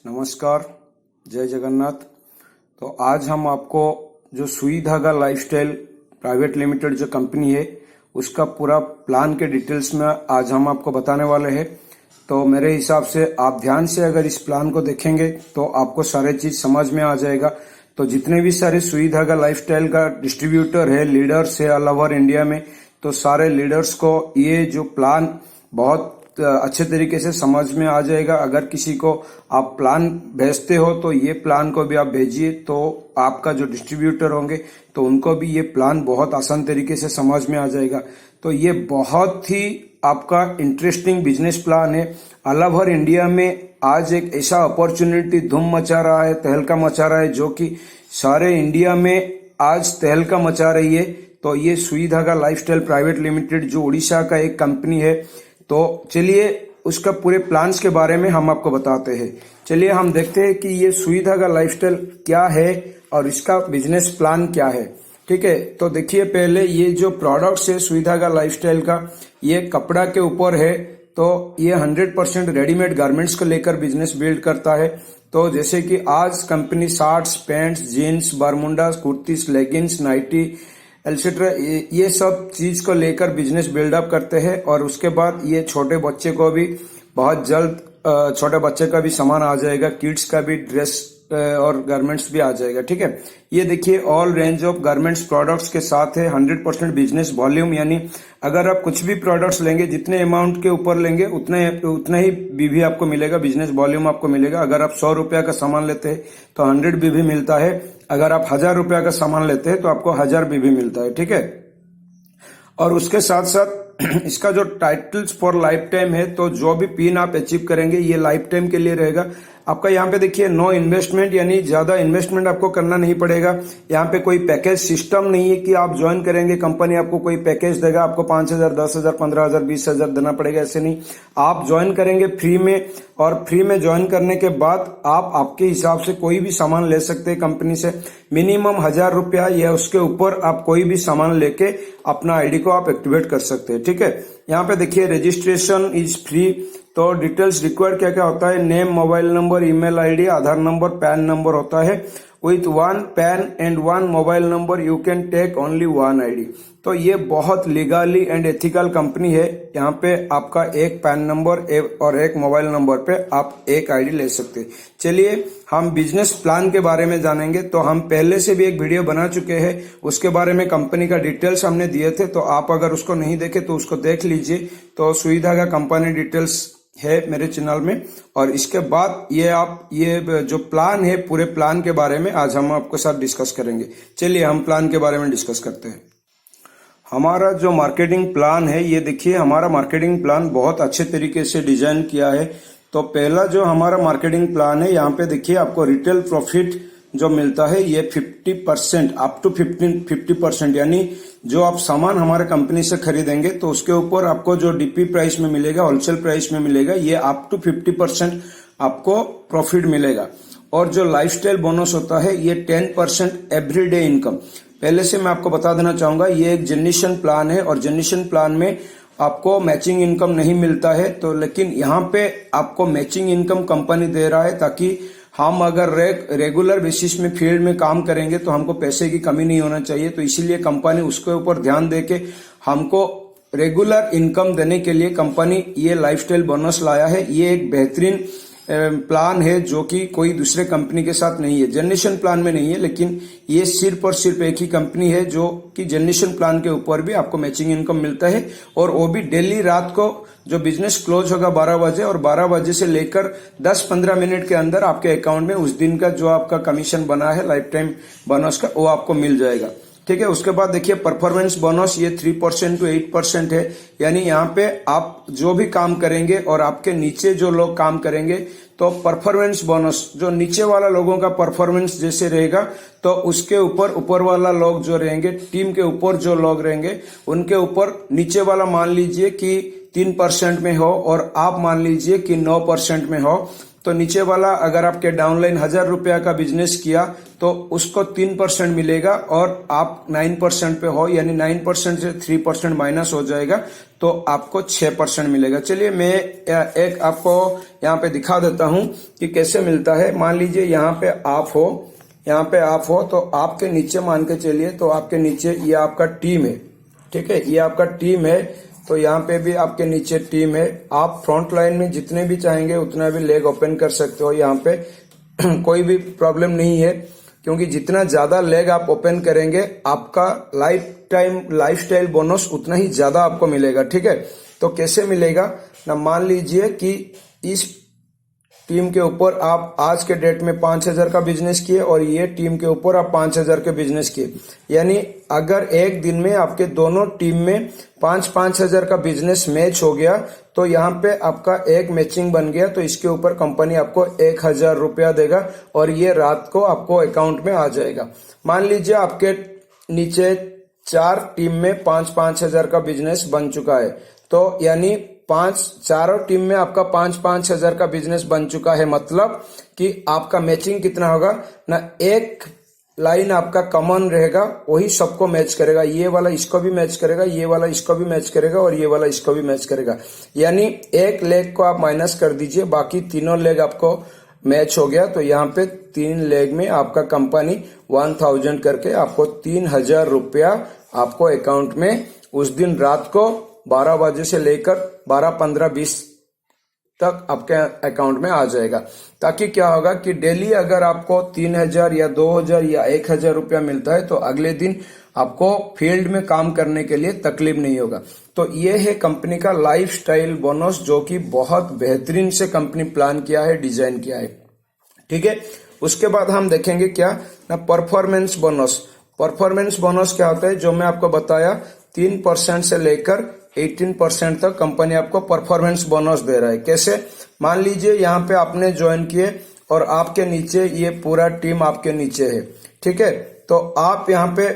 नमस्कार, जय जगन्नाथ। तो आज हम आपको जो सुई धागा लाइफस्टाइल प्राइवेट लिमिटेड जो कंपनी है उसका पूरा प्लान के डिटेल्स में आज हम आपको बताने वाले हैं। तो मेरे हिसाब से आप ध्यान से अगर इस प्लान को देखेंगे तो आपको सारे चीज समझ में आ जाएगा। तो जितने भी सारे सुई धागा लाइफस्टाइल का डिस्ट्रीब्यूटर है, लीडर्स है ऑल ओवर इंडिया में, तो सारे लीडर्स को ये जो प्लान बहुत अच्छे तरीके से समझ में आ जाएगा। अगर किसी को आप प्लान भेजते हो तो ये प्लान को भी आप भेजिए, तो आपका जो डिस्ट्रीब्यूटर होंगे तो उनको भी ये प्लान बहुत आसान तरीके से समझ में आ जाएगा। तो ये बहुत ही आपका इंटरेस्टिंग बिजनेस प्लान है। ऑल ओवर इंडिया में आज एक ऐसा अपॉर्चुनिटी धूम मचा रहा है, तहलका मचा रहा है, जो कि सारे इंडिया में आज तहलका मचा रही है। तो ये सुई धागा लाइफस्टाइल प्राइवेट लिमिटेड जो उड़ीसा का एक कंपनी है, तो चलिए उसका पूरे प्लान्स के बारे में हम आपको बताते हैं। चलिए हम देखते हैं कि ये सुई धागा लाइफस्टाइल क्या है और इसका बिजनेस प्लान क्या है। ठीक है, तो देखिए पहले ये जो प्रोडक्ट्स है सुई धागा लाइफस्टाइल का, ये कपड़ा के ऊपर है। तो ये 100% रेडीमेड गारमेंट्स को लेकर बिजनेस बिल्ड करता है। तो जैसे कि आज company shirts, pants, jeans, bermuda, kurtis, leggings, nightie etcetera ये सब चीज को लेकर बिजनेस बिल्डअप करते हैं। और उसके बाद ये छोटे बच्चे को भी बहुत जल्द छोटे बच्चे का भी सामान आ जाएगा, किड्स का भी ड्रेस और गारमेंट्स भी आ जाएगा। ठीक है, ये देखिए all range of garments products के साथ है 100% बिजनेस वॉल्यूम, यानी अगर आप कुछ भी प्रोडक्ट्स लेंगे, जितने अमाउंट के ऊपर लेंगे उतना ही बीवी आपको मिलेगा, बिजनेस वॉल्यूम आपको मिलेगा। अगर आप 100 रुपया का सामान लेते हैं तो 100 बीवी मिलता है। अगर आप 1000 रुपया का सामान लेते हैं तो आपको 1000 बीवी मिलता है। ठीक है, और उसके साथ साथ इसका जो टाइटल्स फॉर लाइफ टाइम है, तो जो भी पिन आप अचीव करेंगे ये लाइफ टाइम के लिए रहेगा। आपका यहाँ पे देखिए नो इन्वेस्टमेंट, यानी ज्यादा इन्वेस्टमेंट आपको करना नहीं पड़ेगा। यहाँ पे कोई पैकेज सिस्टम नहीं है कि आप ज्वाइन करेंगे कंपनी आपको कोई पैकेज देगा, आपको 5000, 10,000, 15,000, 20,000 देना पड़ेगा, ऐसे नहीं। आप ज्वाइन करेंगे फ्री में, और फ्री में ज्वाइन करने के बाद आप आपके हिसाब से कोई भी सामान ले सकते हैं कंपनी से। मिनिमम 1000 रुपया या उसके ऊपर आप कोई भी सामान लेके अपना आईडी को आप एक्टिवेट कर सकते हैं। ठीक है, यहाँ पे देखिए रजिस्ट्रेशन इज फ्री। तो डिटेल्स रिक्वायर्ड क्या क्या होता है, name, mobile number, email ID, Aadhaar number, PAN number होता है। With 1 PAN and 1 mobile number you can take only 1 ID. तो ये बहुत लीगली एंड एथिकल कंपनी है। यहाँ पे आपका एक पैन नंबर और एक मोबाइल नंबर पे आप एक आईडी ले सकते हैं। चलिए हम बिजनेस प्लान के बारे में जानेंगे। तो हम पहले से भी एक वीडियो बना चुके हैं, उसके बारे में कंपनी का डिटेल्स हमने दिए थे। तो आप अगर उसको नहीं देखे तो उसको देख लीजिए। तो सुई धागा कंपनी डिटेल्स है मेरे चैनल में। और इसके बाद ये जो प्लान है, पूरे प्लान के बारे में आज हम आपके साथ डिस्कस करेंगे। चलिए हम प्लान के बारे में डिस्कस करते हैं। हमारा जो मार्केटिंग प्लान है, ये देखिए हमारा मार्केटिंग प्लान बहुत अच्छे तरीके से डिजाइन किया है। तो पहला जो हमारा मार्केटिंग प्लान है, यहाँ पे देखिए आपको रिटेल प्रॉफिट जो मिलता है ये 50% अप टू 50%, यानी जो आप सामान हमारे कंपनी से खरीदेंगे तो उसके ऊपर आपको जो डीपी प्राइस में मिलेगा, होलसेल प्राइस में मिलेगा, ये अप टू 50% आपको प्रॉफिट मिलेगा। और जो लाइफस्टाइल बोनस होता है ये 10% एवरीडे इनकम। पहले से मैं आपको बता देना चाहूंगा, ये एक जनरेशन प्लान है और जनरेशन प्लान में आपको मैचिंग इनकम नहीं मिलता है। तो लेकिन यहाँ पे आपको मैचिंग इनकम कंपनी दे रहा है, ताकि हम अगर रेगुलर बेसिस में फील्ड में काम करेंगे तो हमको पैसे की कमी नहीं होना चाहिए। तो इसीलिए कंपनी उसके ऊपर ध्यान देके हमको रेगुलर इनकम देने के लिए कंपनी ये लाइफस्टाइल बोनस लाया है। ये एक बेहतरीन प्लान है जो कि कोई दूसरे कंपनी के साथ नहीं है, जनरेशन प्लान में नहीं है, लेकिन ये सिर्फ और सिर्फ एक ही कंपनी है जो कि जनरेशन प्लान के ऊपर भी आपको मैचिंग इनकम मिलता है। और वो भी डेली रात को जो बिजनेस क्लोज होगा 12 बजे, और 12 बजे से लेकर 10-15 मिनट के अंदर आपके अकाउंट में उस दिन का जो आपका कमीशन बना है लाइफ टाइम बोनस का, वो आपको मिल जाएगा। ठीक है, उसके बाद देखिए परफॉर्मेंस बोनस ये 3% to 8% है, यानी यहाँ पे आप जो भी काम करेंगे और आपके नीचे जो लोग काम करेंगे तो परफॉर्मेंस बोनस जो नीचे वाला लोगों का परफॉर्मेंस जैसे रहेगा, तो उसके ऊपर वाला लोग जो रहेंगे, टीम के ऊपर जो लोग रहेंगे उनके ऊपर नीचे वाला मान लीजिए कि 3% में हो और आप मान लीजिए कि 9% में हो, तो नीचे वाला अगर आपके डाउनलाइन 1000 रुपया का बिजनेस किया तो उसको 3% मिलेगा, और आप 9% पे हो यानी 9% से 3% माइनस हो जाएगा तो आपको 6% मिलेगा। चलिए मैं एक आपको यहाँ पे दिखा देता हूँ कि कैसे मिलता है। मान लीजिए यहाँ पे आप हो, तो आपके नीचे मान के चलिए, तो आपके नीचे ये आपका टीम है, ठीक है, ये आपका टीम है, तो यहाँ पे भी आपके नीचे टीम है। आप फ्रंट लाइन में जितने भी चाहेंगे उतना भी लेग ओपन कर सकते हो, यहाँ पे कोई भी प्रॉब्लम नहीं है, क्योंकि जितना ज्यादा लेग आप ओपन करेंगे आपका लाइफस्टाइल बोनस उतना ही ज्यादा आपको मिलेगा, ठीक है। तो कैसे मिलेगा ना, मान लीजिए कि इस टीम के ऊपर आप आज के डेट में 5000 का बिजनेस किए और ये टीम के ऊपर आप 5000 के बिजनेस किए, यानी अगर एक दिन में आपके दोनों टीम में 5-5 हजार का बिजनेस मैच हो गया तो यहाँ पे आपका एक मैचिंग बन गया, तो इसके ऊपर कंपनी आपको 1000 रुपया देगा और ये रात को आपको अकाउंट में आ जाएगा। मान लीजिए आपके नीचे 4 टीम में 5-5 हजार का बिजनेस बन चुका है, तो यानी चारों टीम में आपका 5-5 हजार का बिजनेस बन चुका है, मतलब कि आपका मैचिंग कितना होगा ना, एक लाइन आपका कॉमन रहेगा, वही सबको मैच करेगा, ये वाला इसको भी मैच करेगा, ये वाला इसको भी मैच करेगा और ये वाला इसको भी मैच करेगा। यानी एक लेग को आप माइनस कर दीजिए, बाकी तीनों लेग आपको मैच हो गया, तो यहाँ पे 3 लेग में आपका कंपनी 1000 करके आपको 3000 रुपया आपको अकाउंट में उस दिन रात को 12 बजे से लेकर 12, 15, 20 तक आपके अकाउंट में आ जाएगा। ताकि क्या होगा कि डेली अगर आपको 3000 या 2000 या 1000 रुपया मिलता है तो अगले दिन आपको फील्ड में काम करने के लिए तकलीफ नहीं होगा। तो ये है कंपनी का लाइफस्टाइल बोनस, जो कि बहुत बेहतरीन से कंपनी प्लान किया है, डिजाइन किया है, ठीक है। उसके बाद हम देखेंगे क्या ना, परफॉर्मेंस बोनस। परफॉर्मेंस बोनस क्या होता है, जो मैं आपको बताया 3% से लेकर 18% तक कंपनी आपको परफॉर्मेंस बोनस दे रहा है। कैसे, मान लीजिए यहाँ पे आपने ज्वाइन किए और आपके नीचे ये पूरा टीम आपके नीचे है, ठीक है, तो आप यहाँ पे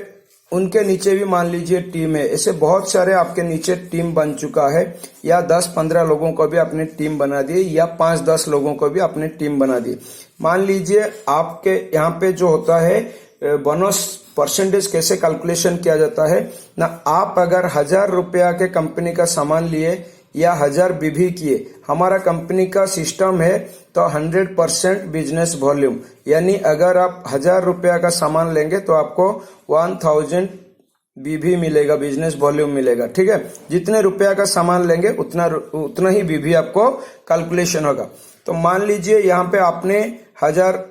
उनके नीचे भी मान लीजिए टीम है, ऐसे बहुत सारे आपके नीचे टीम बन चुका है, या 10-15 लोगों को भी अपने टीम बना दिए, या 5-10 लोगों को भी अपने टीम बना दिए। मान लीजिए आपके यहाँ पे जो होता है बोनस परसेंटेज कैसे कैलकुलेशन किया जाता है ना, आप अगर 1000 रुपया के कंपनी का सामान लिए या 1000 बीवी किए, हमारा कंपनी का सिस्टम है तो 100% बिजनेस वॉल्यूम, यानी अगर आप 1000 रुपया का सामान लेंगे तो आपको 1000 बीवी मिलेगा, बिजनेस वॉल्यूम मिलेगा, ठीक है। जितने रुपया का सामान लेंगे उतना ही बीवी आपको कैलकुलेशन होगा। तो मान लीजिए यहाँ पे आपने 1000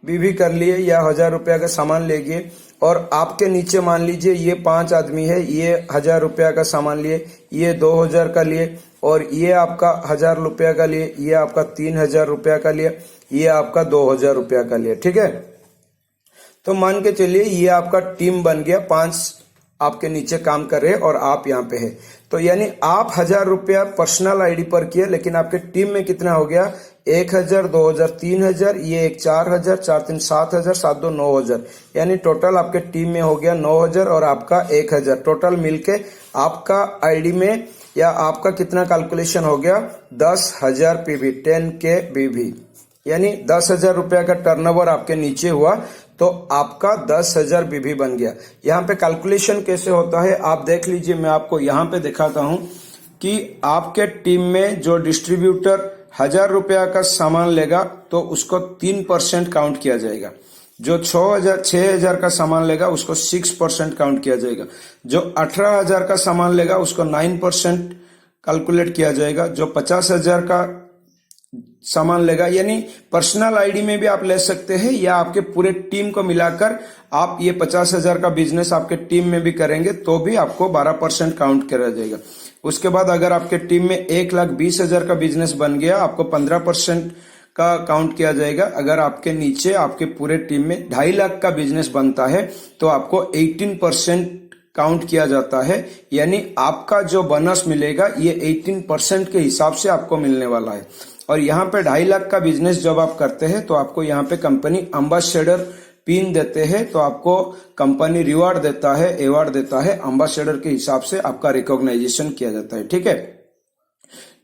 बीवी कर लिए या 1000 रुपया का सामान ले गए, और आपके नीचे मान लीजिए ये 5 आदमी है, ये 1000 रुपया का सामान लिए, ये 2000 का लिए, और ये आपका 1000 रुपया का लिए, ये आपका 3000 रुपया का लिए, ये आपका 2000 रुपया का लिए, ठीक है। तो मान के चलिए ये आपका टीम बन गया, 5 आपके नीचे काम कर रहे हैं और आप यहाँ पे है, तो यानी आप 1000 रुपया पर्सनल आईडी पर किए, लेकिन आपके टीम में कितना हो गया, 1000, 2000, 3000, ये एक 4000, 4 3 7000, 7 2 9000, यानी टोटल आपके टीम में हो गया 9000 और आपका 1000, टोटल मिलके आपका आईडी में या आपका कितना कैलकुलेशन हो गया, 10,000 पीवी, 10K बीवी, यानी 10,000 रुपया का टर्नओवर आपके नीचे हुआ तो आपका 10,000 बीवी बन गया। यहाँ पे कैलकुलेशन कैसे होता है आप देख लीजिए, मैं आपको यहाँ पे दिखाता हूँ कि आपके टीम में जो डिस्ट्रीब्यूटर 1000 रुपया का सामान लेगा तो उसको 3% काउंट किया जाएगा, जो 6,000 का सामान लेगा उसको 6% काउंट किया जाएगा, जो 18,000 का सामान लेगा उसको 9% कैलकुलेट किया जाएगा, जो 50,000 का सामान लेगा, यानी पर्सनल आईडी में भी आप ले सकते हैं या आपके पूरे टीम को मिलाकर आप ये 50,000 का बिजनेस आपके टीम में भी करेंगे तो भी आपको 12% काउंट किया जाएगा। उसके बाद अगर आपके टीम में 1,20,000 का बिजनेस बन गया आपको 15% का काउंट किया जाएगा। अगर आपके नीचे आपके पूरे टीम में 2.5 लाख का बिजनेस बनता है तो आपको 18% काउंट किया जाता है, यानी आपका जो बोनस मिलेगा ये 18% के हिसाब से आपको मिलने वाला है। और यहाँ पे 2.5 लाख का बिजनेस जब आप करते हैं तो आपको यहाँ पे कंपनी एम्बेसडर पिन देते हैं, तो आपको कंपनी रिवार्ड देता है, अवार्ड देता है, एम्बेसडर के हिसाब से आपका रिकॉग्नाइजेशन किया जाता है, ठीक है।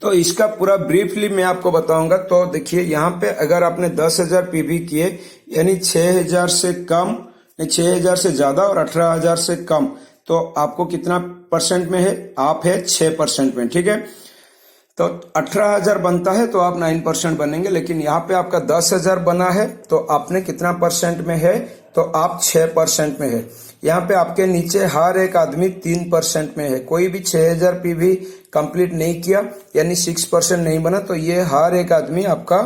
तो इसका पूरा ब्रीफली मैं आपको बताऊंगा। तो देखिए यहाँ पे अगर आपने 10,000 पीवी किए यानी 6,000 से कम, 6,000 से ज्यादा और 18,000 से कम, तो आपको कितना परसेंट में है? आप है 6% में, ठीक है। तो 18,000 बनता है तो आप 9% बनेंगे, लेकिन यहाँ पे आपका 10,000 बना है तो आपने कितना परसेंट में है? तो आप 6% में है। यहाँ पे आपके नीचे हर एक आदमी 3% में है। कोई भी 6,000 पीवी कंप्लीट नहीं किया यानी 6% नहीं बना, तो ये हर एक आदमी आपका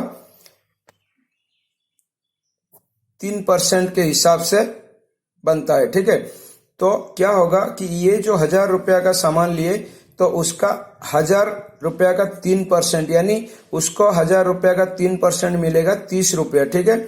3% के हिसाब से बनता है, ठीक है। तो क्या होगा कि ये जो 1,000 रुपया का सामान लिए तो उसका 1,000 रुपया का 3% यानी उसको 1,000 रुपया का 3% मिलेगा 30 रुपया, ठीक है।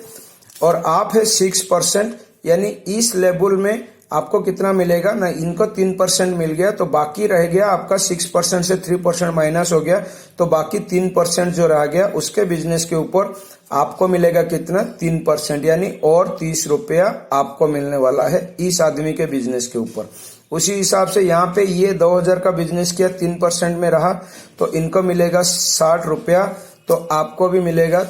और आप है 6% यानी इस लेवल में आपको कितना मिलेगा ना, इनको 3% मिल गया तो बाकी रह गया आपका 6% से 3% माइनस हो गया, तो बाकी 3% जो रह गया उसके बिजनेस के ऊपर आपको मिलेगा कितना? 3% यानी और 30 रुपया आपको मिलने वाला है इस आदमी के बिजनेस के ऊपर। उसी हिसाब से यहाँ पे ये 2,000 का बिजनेस किया, 3% में रहा तो इनको मिलेगा 60 रुपया, तो आपको भी मिलेगा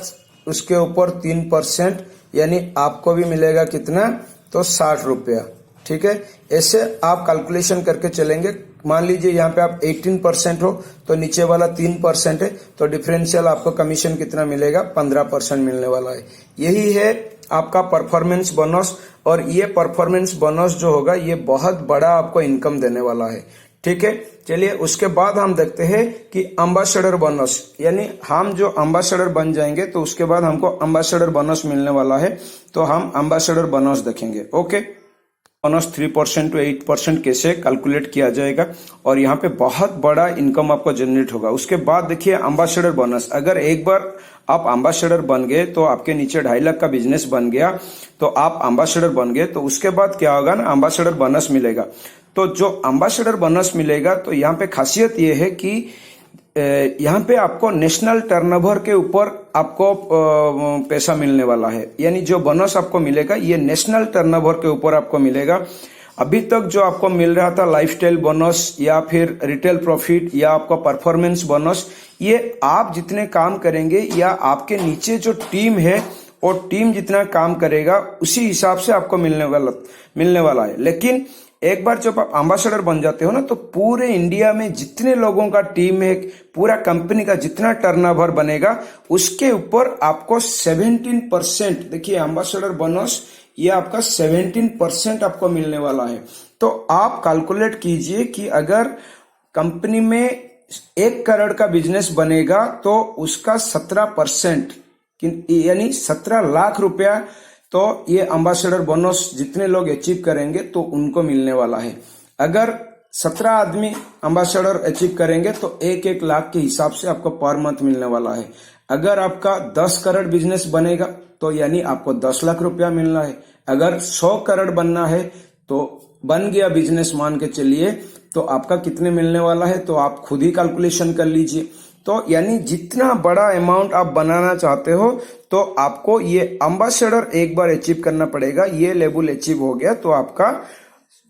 उसके ऊपर 3% यानी आपको भी मिलेगा कितना? तो 60 रुपया, ठीक है। ऐसे आप कैलकुलेशन करके चलेंगे। मान लीजिए यहाँ पे आप 18% हो तो नीचे वाला 3% है, तो डिफरेंशियल आपको कमीशन कितना मिलेगा? 15% मिलने वाला है। यही है आपका परफॉर्मेंस बोनस, और ये परफॉर्मेंस बोनस जो होगा ये बहुत बड़ा आपको इनकम देने वाला है, ठीक है। चलिए उसके बाद हम देखते हैं कि एम्बेसडर बोनस, यानी हम जो एम्बेसडर बन जाएंगे तो उसके बाद हमको एम्बेसडर बोनस मिलने वाला है, तो हम एम्बेसडर बोनस देखेंगे। ओके, बोनस 3% to 8% कैसे कैलकुलेट किया जाएगा, और यहाँ पे बहुत बड़ा इनकम आपको जनरेट होगा। उसके बाद देखिए एम्बेसडर बोनस, अगर एक बार आप एम्बेसडर बन गए तो आपके नीचे 2.5 लाख का बिजनेस बन गया, तो आप एम्बेसडर बन गए, तो उसके बाद क्या होगा ना, एम्बेसडर बोनस मिलेगा। तो जो एम्बेसडर बोनस मिलेगा तो यहाँ पे खासियत ये है कि यहाँ पे आपको नेशनल टर्नओवर के ऊपर आपको पैसा मिलने वाला है, यानी जो बोनस आपको मिलेगा ये नेशनल टर्नओवर के ऊपर आपको मिलेगा। अभी तक जो आपको मिल रहा था लाइफस्टाइल बोनस या फिर रिटेल प्रॉफिट या आपका परफॉर्मेंस बोनस, ये आप जितने काम करेंगे या आपके नीचे जो टीम है और टीम जितना काम करेगा उसी हिसाब से आपको मिलने वाला है। लेकिन एक बार जब आप एम्बेसडर बन जाते हो ना, तो पूरे इंडिया में जितने लोगों का टीम है, पूरा कंपनी का जितना टर्नओवर बनेगा उसके ऊपर आपको 17%, देखिए एम्बेसडर बोनस ये आपका 17% आपको मिलने वाला है। तो आप कैलकुलेट कीजिए कि अगर कंपनी में 1 करोड़ का बिजनेस बनेगा तो उसका 17% यानी 17 लाख रुपया, तो ये एम्बेसडर बोनस जितने लोग अचीव करेंगे तो उनको मिलने वाला है। अगर 17 आदमी एम्बेसडर अचीव करेंगे तो 1-1 लाख के हिसाब से आपको पर मंथ मिलने वाला है। अगर आपका 10 करोड़ बिजनेस बनेगा तो यानी आपको 10 लाख रुपया मिलना है। अगर 100 करोड़ बनना है तो बन गया बिजनेस मान के चलिए, तो आपका कितने मिलने वाला है तो आप खुद ही कैलकुलेशन कर लीजिए। तो यानी जितना बड़ा अमाउंट आप बनाना चाहते हो तो आपको ये एम्बेसडर एक बार अचीव करना पड़ेगा। ये लेवल अचीव हो गया तो आपका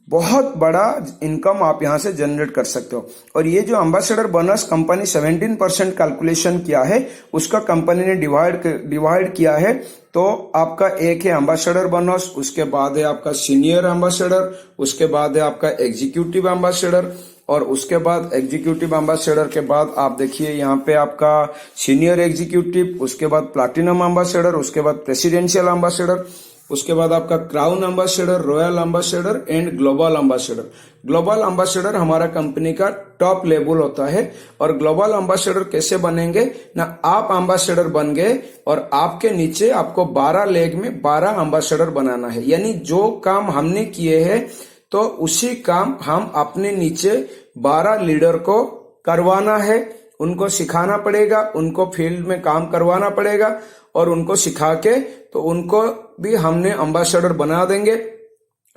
बहुत बड़ा इनकम आप यहां से जनरेट कर सकते हो। और ये जो एम्बेसडर बोनस कंपनी 17% कैलकुलेशन किया है, उसका कंपनी ने डिवाइड किया है। तो आपका एक है एम्बेसडर बोनस, उसके बाद है आपका सीनियर एम्बेसडर, उसके बाद है आपका एग्जीक्यूटिव एम्बेसडर, और उसके बाद एग्जीक्यूटिव एम्बेसडर के बाद आप देखिए यहाँ पे आपका सीनियर एग्जीक्यूटिव, उसके बाद प्लैटिनम एम्बेसडर, उसके बाद प्रेसिडेंशियल एम्बेसडर, उसके बाद आपका crown ambassador, royal ambassador and global ambassador. Global ambassador हमारा कंपनी का टॉप लेवल होता है। और ग्लोबल एम्बेसडर कैसे बनेंगे ना, आप एम्बेसडर बन गए और आपके नीचे आपको 12 लेग में 12 एम्बेसडर बनाना है। यानी जो काम हमने किए हैं तो उसी काम हम अपने नीचे 12 लीडर को करवाना है, उनको सिखाना पड़ेगा, उनको फील्ड में काम करवाना पड़ेगा और उनको सिखा के तो उनको भी हमने एम्बेसडर बना देंगे,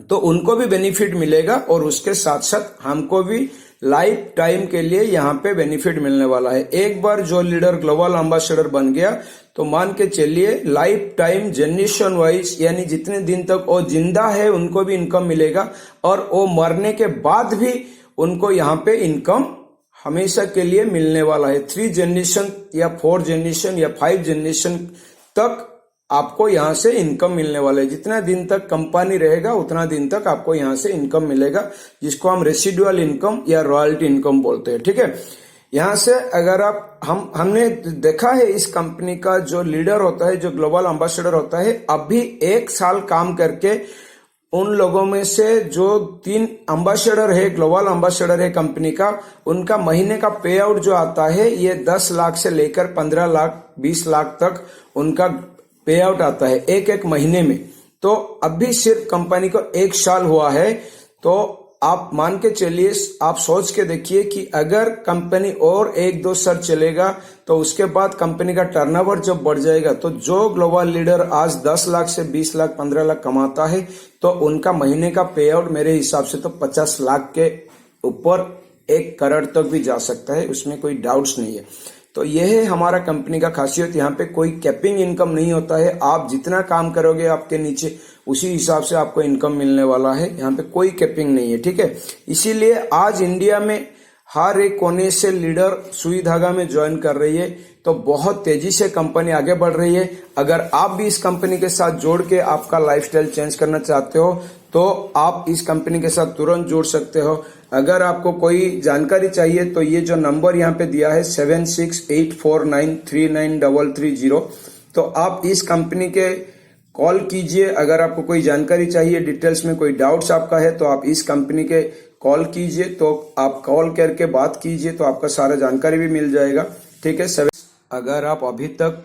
तो उनको भी बेनिफिट मिलेगा और उसके साथ साथ हमको भी लाइफ टाइम के लिए यहाँ पे बेनिफिट मिलने वाला है। एक बार जो लीडर ग्लोबल एम्बेसडर बन गया तो मान के चलिए लाइफ टाइम जनरेशन वाइज, यानी जितने दिन तक वो जिंदा है उनको भी इनकम मिलेगा और वो मरने के बाद भी उनको यहाँ पे इनकम हमेशा के लिए मिलने वाला है। 3 जनरेशन या 4 जनरेशन या 5 जनरेशन तक आपको यहाँ से इनकम मिलने वाला है। जितना दिन तक कंपनी रहेगा उतना दिन तक आपको यहाँ से इनकम मिलेगा, जिसको हम रेसिडुअल इनकम या रॉयल्टी इनकम बोलते हैं। ठीक है, यहाँ से अगर आप हमने देखा है इस कंपनी का जो लीडर होता है, जो ग्लोबल एम्बेसडर होता है, अभी 1 साल काम करके उन लोगों में से जो 3 एम्बेसडर है, ग्लोबल एम्बेसडर है कंपनी का, उनका महीने का पे आउट जो आता है ये 10 लाख से लेकर 15 लाख 20 लाख तक उनका पे आउट आता है एक महीने में। तो अभी सिर्फ कंपनी को 1 साल हुआ है, तो आप मान के चलिए, आप सोच के देखिए कि अगर कंपनी और 1-2 साल चलेगा तो उसके बाद कंपनी का टर्नओवर जब बढ़ जाएगा, तो जो ग्लोबल लीडर आज 10 लाख से 20 लाख 15 लाख कमाता है, तो उनका महीने का पे आउट मेरे हिसाब से तो 50 लाख के ऊपर 1 करोड़ तक भी जा सकता है, उसमें कोई डाउट्स नहीं है। तो यह है हमारा कंपनी का खासियत। यहाँ पे कोई कैपिंग इनकम नहीं होता है, आप जितना काम करोगे आपके नीचे उसी हिसाब से आपको इनकम मिलने वाला है। यहाँ पे कोई कैपिंग नहीं है। ठीक है, इसीलिए आज इंडिया में हर एक कोने से लीडर सुई धागा में ज्वाइन कर रही है, तो बहुत तेजी से कंपनी आगे बढ़ रही है। अगर आप भी इस कंपनी के साथ जोड़ के आपका लाइफस्टाइल चेंज करना चाहते हो तो आप इस कंपनी के साथ तुरंत जुड़ सकते हो। अगर आपको कोई जानकारी चाहिए तो ये जो नंबर यहाँ पे दिया है 7684939330, तो आप इस कंपनी के कॉल कीजिए। अगर आपको कोई जानकारी चाहिए, डिटेल्स में कोई डाउट्स आपका है, तो आप इस कंपनी के कॉल कीजिए। तो आप कॉल करके बात कीजिए तो आपका सारा जानकारी भी मिल जाएगा। ठीक है, अगर आप अभी तक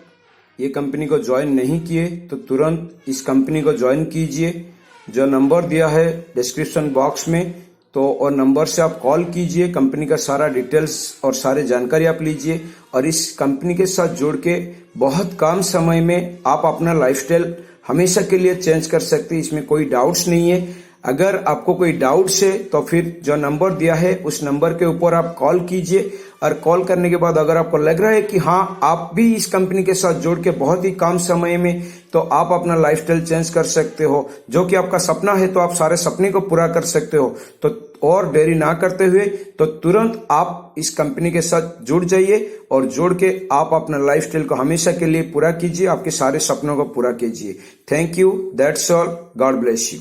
ये कंपनी को ज्वाइन नहीं किए तो तुरंत इस कंपनी को ज्वाइन कीजिए। जो नंबर दिया है डिस्क्रिप्शन बॉक्स में, तो और नंबर से आप कॉल कीजिए, कंपनी का सारा डिटेल्स और सारे जानकारी आप लीजिए और इस कंपनी के साथ जुड़ के बहुत कम समय में आप अपना लाइफस्टाइल हमेशा के लिए चेंज कर सकते हैं। इसमें कोई डाउट्स नहीं है। अगर आपको कोई डाउट्स है तो फिर जो नंबर दिया है उस नंबर के ऊपर आप कॉल कीजिए, और कॉल करने के बाद अगर आपको लग रहा है कि हाँ आप भी इस कंपनी के साथ जोड़ के बहुत ही कम समय में तो आप अपना लाइफस्टाइल चेंज कर सकते हो, जो कि आपका सपना है, तो आप सारे सपने को पूरा कर सकते हो। तो और देरी ना करते हुए तो तुरंत आप इस कंपनी के साथ जुड़ जाइए और जोड़ के आप अपना लाइफस्टाइल को हमेशा के लिए पूरा कीजिए, आपके सारे सपनों को पूरा कीजिए। Thank you, that's all, God bless you.